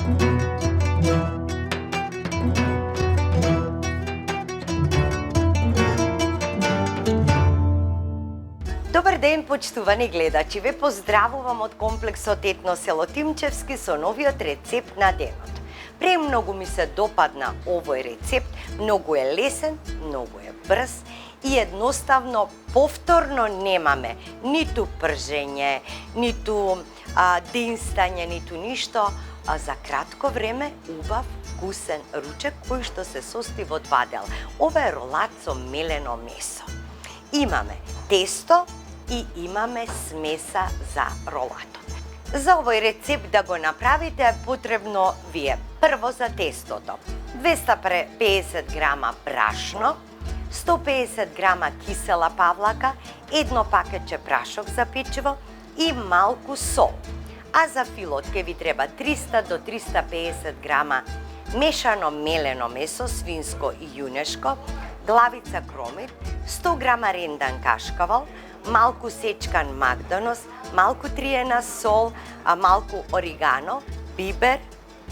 Добар ден, почитувани гледачи! Ве поздравувам од комплексот Етно село Тимчевски со новиот рецепт на денот. Премногу ми се допадна овој рецепт, многу е лесен, многу е брз и едноставно повторно немаме ниту пржење, ниту денстање, ниту ништо, а за кратко време убав вкусен ручек кој што се состои во два дела. Ова е ролат со мелено месо. Имаме тесто и имаме смеса за ролатот. За овој рецепт да го направите е потребно ви е прво за тестото 250 грама брашно, 150 грама кисела павлака, едно пакетче прашок за печиво и малку сол. А за филот ќе ви треба 300 до 350 грама мешано мелено месо, свинско и јунешко, главица кромит, 100 грама рендан кашкавал, малку сечкан магданос, малку триена сол, малку оригано, бибер,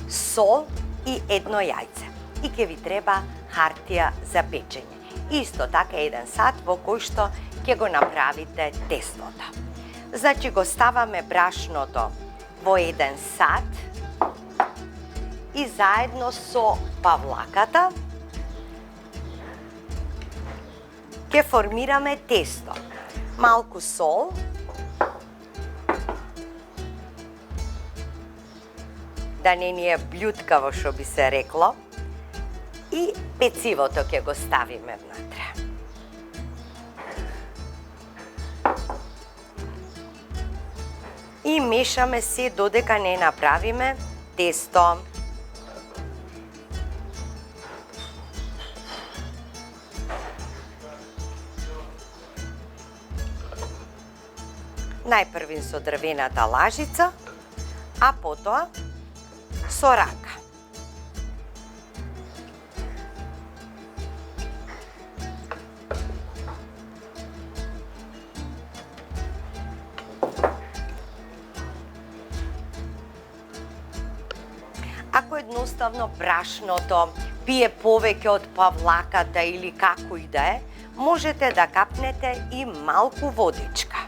сол и едно јајце. И ќе ви треба хартија за печење. Исто така 1 сат во кој што ќе го направите тестото. Значи го ставаме брашното во 1 сат и заедно со павлаката ќе формираме тесто. Малку сол, да не ни е блюткаво, што би се рекло, и пецивото ќе го ставиме внатре. И мешаме се додека не направиме тесто. Најпрвин со дрвената лажица, а потоа со рака. Ако едноставно брашното пие повеќе од павлаката или како и да е, можете да капнете и малку водичка.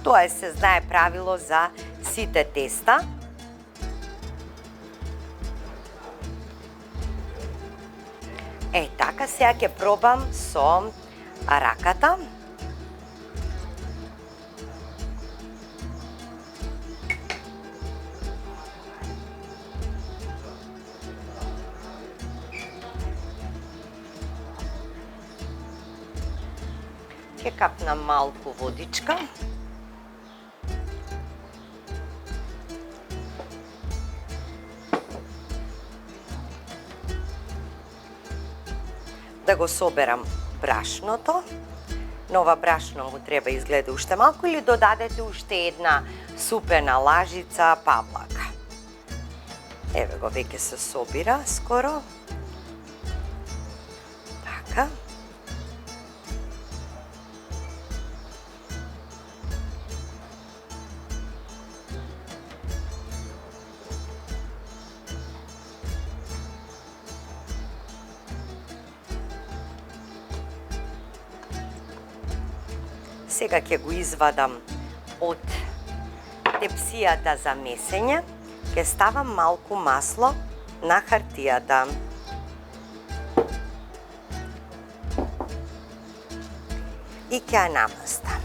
Тоа се знае правило за сите теста. Така, сега ќе пробам со раката. Ќе капнам малку водичка. Да го соберам брашното. На ова брашно му треба изгледа уште малку или додадете уште една супена лажица павлака. Еве го, веќе се собира скоро. Така. Сега ќе го извадам од тепсијата за месење, ќе ставам малку масло на хартијата. И ќе ја намастам.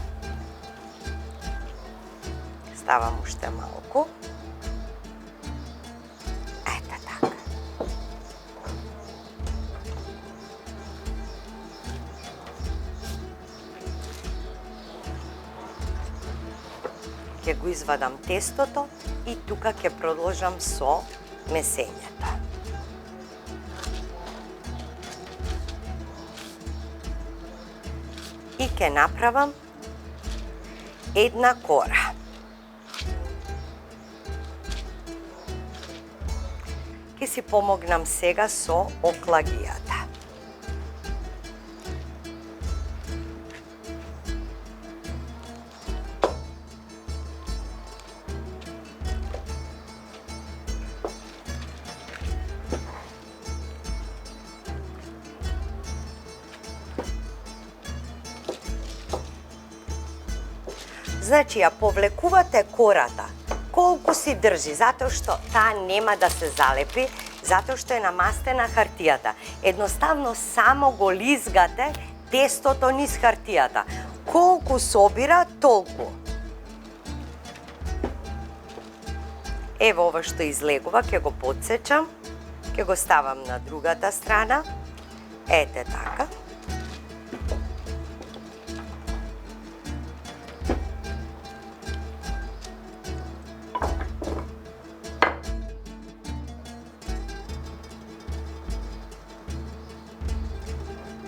Ставам уште малку. Ето така. Ќе го извадам тестото и тука ќе продолжам со месењето. И ќе направам една кора. Ќе си помогнам сега со оклагијата. Значи ја повлекувате кората колку си држи, затоа што таа нема да се залепи, затоа што е намастена хартијата. Едноставно само го лизгате тестото низ хартијата. Колку собира, толку. Ево ова што излегува, ќе го подсечам, ќе го ставам на другата страна. Ете така.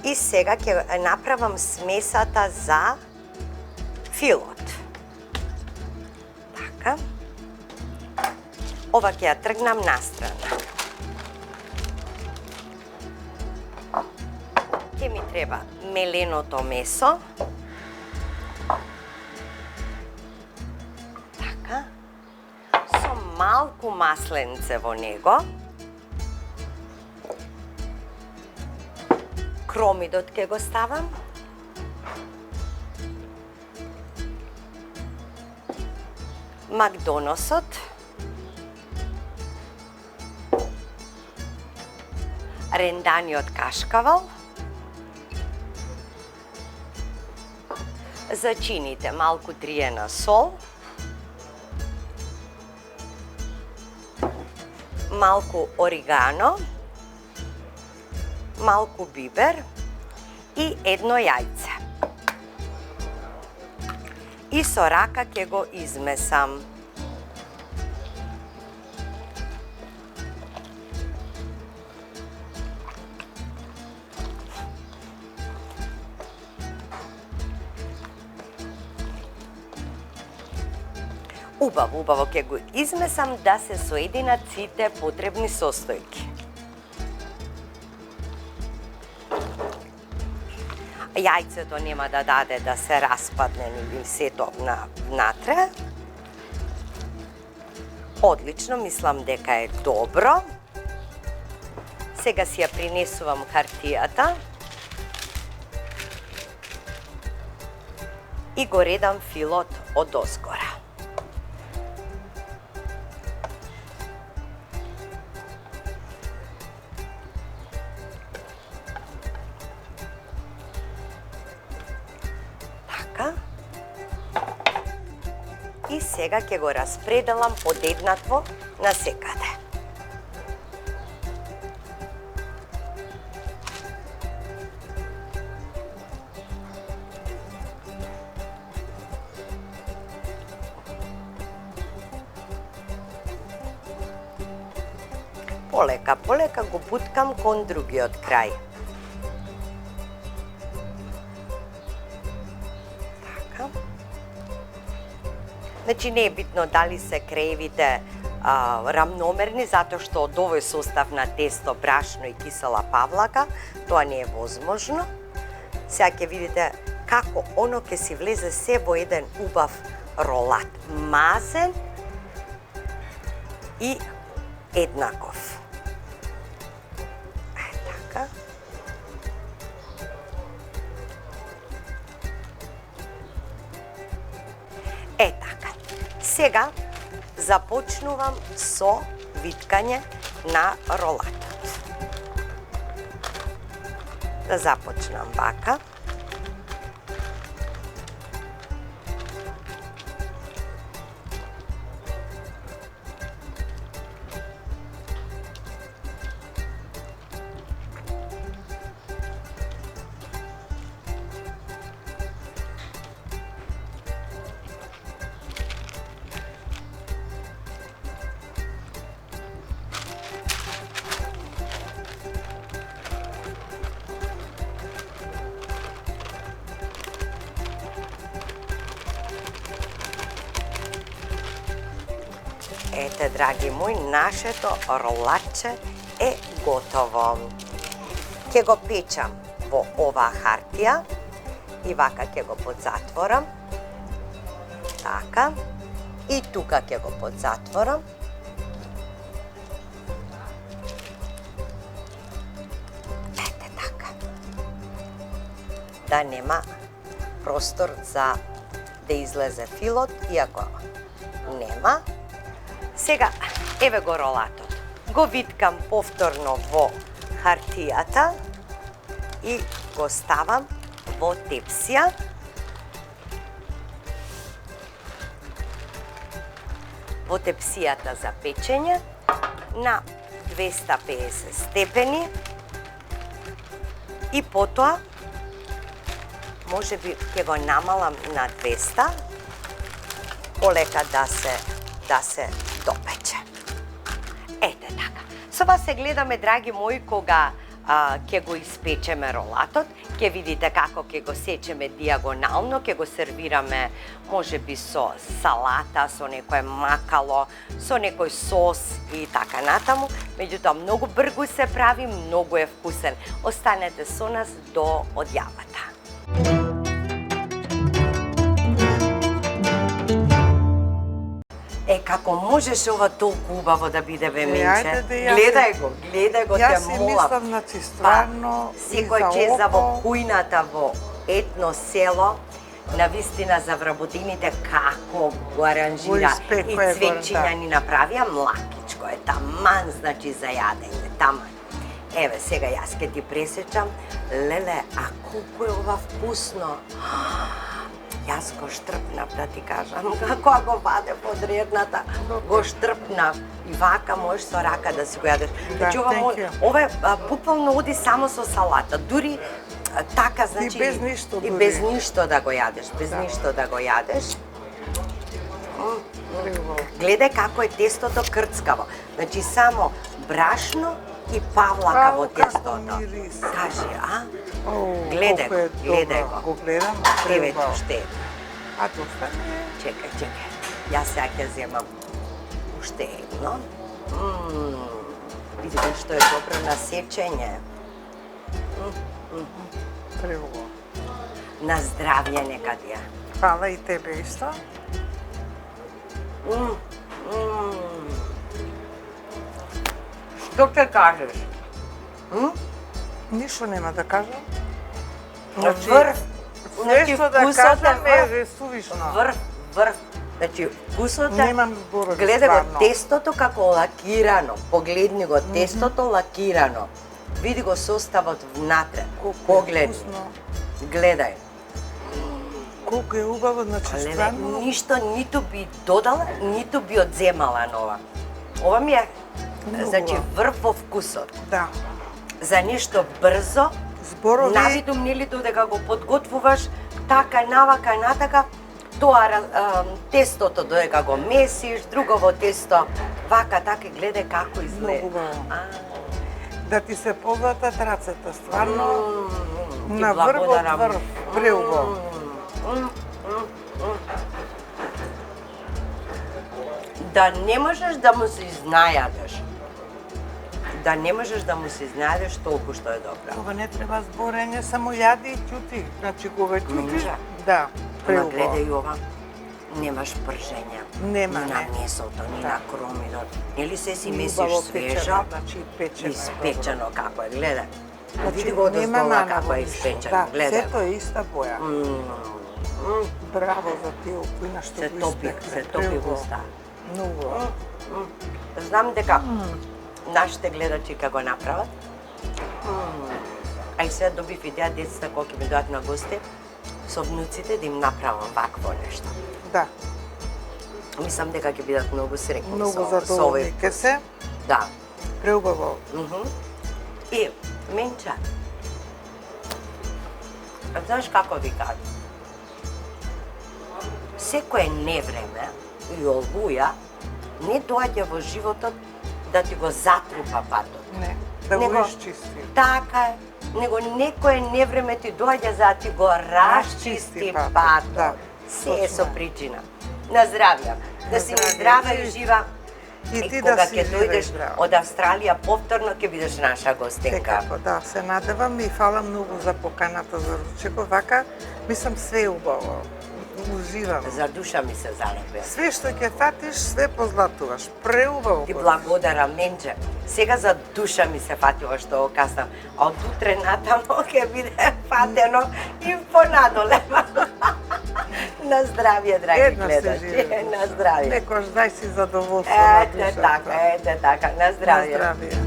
И сега ќе направам смесата за филот. Така. Ова ќе ја тргнам настрана. Ќе ми треба меленото месо. Така. Со малку масленце во него. Кромидот ќе го ставам. Макдоносот. Ренданиот кашкавал. Зачините малку триена сол. Малку оригано. Малку бибер и едно јајце. И со рака ќе го измесам. Убаво ќе го измесам да се соединат сите потребни состојки. Јајцето нема да даде да се распадне ни сето внатре. Одлично, мислам дека е добро. Сега си ја принесувам хартијата. И го редам филот од озгора. И сега ќе го распределам подеднатво на секаде. Полека го буткам кон другиот крај. Значи не е битно дали се креевите рамномерни, затоа што од овој состав на тесто, брашно и кисела павлака, тоа не е возможно. Сега ќе видите како оно ќе си влезе се во еден убав ролат. Мазен и еднаков. Така. Така. Сега започнувам со виткање на ролатот. Да започнам вака. Ете, драги мои, нашето ролатче е готово. Ќе го печам во оваа хартија и вака ќе го подзатворам. Така. И тука ќе го подзатворам. Ете така. Да нема простор за да излезе филот, иако нема. Сега, еве го ролатот. Го виткам повторно во хартијата и го ставам во тепсија. Во тепсијата за печење на 250 степени и потоа можеби ќе го намалам на 200 полека да се допече. Ете така. Со вас се гледаме, драги мои, кога ќе го испечеме ролатот, ќе видите како ќе го сечеме диагонално, ќе го сервираме можеби со салата, со некое макало, со некој сос и така натаму. Меѓутоа, многу брзо се прави, многу е вкусен. Останете со нас до одјавата. Како можеше ова толку убаво да биде, бе, менче? Гледај го, те молам. Јас си мислам, значи, стварно, секој чеза во кујната во етно село, навистина за вработините како го аранжира и цвечиња ни направија, млакичко е, таман, значи, за јадење, таман. Еве, сега јас ке ти пресечам, леле, а колку е ова вкусно! Јас го штрпнав, да ти кажам, кога го вадев од редната, го штрпнав и вака можеш со рака да си го јадеш. Значи, ова е буквално оди само со салата, дури така, значи... И без ништо дури. И без ништо да го јадеш, без ништо да го јадеш. Гледај како е тестото крцкаво. Значи, само брашно и павлака во тестото. Кажи, а? Гледај го. Го гледам, еве уште. А доста не е. Чекај. Јас сега ќе земам уште едно. Видите што е добро на сечење. Преубаво. На здравје нека ти е. Фала и тебе исто. Што ќе кажеш? Ништо нема да кажам. Врв. Нешто да кажам е сувишно. Врв. Значи, вкусот е... Немам зборови, Гледај го стварно. тестото како лакирано. Погледни го тестото лакирано. Види го составот внатре. Погледни. Гледај. Колку е убаво, значи стварно. Ништо ниту би додала, ниту би одземала на ова. Ова ми е, значи, врв во вкусот. Да. За нешто брзо, Зборови... навидум нели додека го подготвуваш така, навака, натака, тоа тестото додека го месиш, другово тесто, вака, така, гледај како изгледа. Многу убаво. Да ти се повратат рацете, стварно, на врв од врв, преубаво. Да не можеш да му се изнајадеш. Да не можеш да му се изнајадеш толку што е добро. Ова не треба зборење, само јади и ќути. Значи, кога ќутиш, Може. да, Ама преубаво. гледај ова, немаш пржење. Нема, ни на не. месото, ни на кромидот. Нели се си И месиш убаво свежо, печено, значи печено. испечено како е, гледај. Значи, Види го нема одоздола наново како е ништо. испечено, Да, гледај. сето е иста боја. Браво за тие опина што Се го топи, испекле. се топи во Преубаво. уста. Многу. Знам дека нашите гледачи ќе го направат. А и сега добив идеја децата кога ќе ми дојат на гости со внуците да им направам вакво нешто. Да, Мислам дека ќе бидат многу среќни многу со овој задоволни ке се. Да. Преубаво. И, менче, знаеш како ви кажам? Секое невреме и олуја не доаѓа во животот да ти го затрупа патот. Не, да го исчисти. Така е, него некое невреме ти доаѓа за да ти го расчисти патот. Да, Се е со точно. причина. На здравје. Да си ми здрава и жива. И ти кога да си ќе жива и дојдеш здрава. од Австралија повторно ќе бидеш наша гостинка. Секако, да, се надевам и фала многу за поканата за ручеко. Вака, мислам, све е убаво. Уживам. За душа ми се залепе. Све што ќе фатиш, све позлатуваш. Преубаво. Ти благодарам, менче. Сега за душа ми се фатила што го каснам, а од утре натамо ќе биде фатено и понадоле. На здравје, драги Една се гледачи. живе. На здравје. Некош дај си задоволство на Ете душата. така, на здравје. На здравје.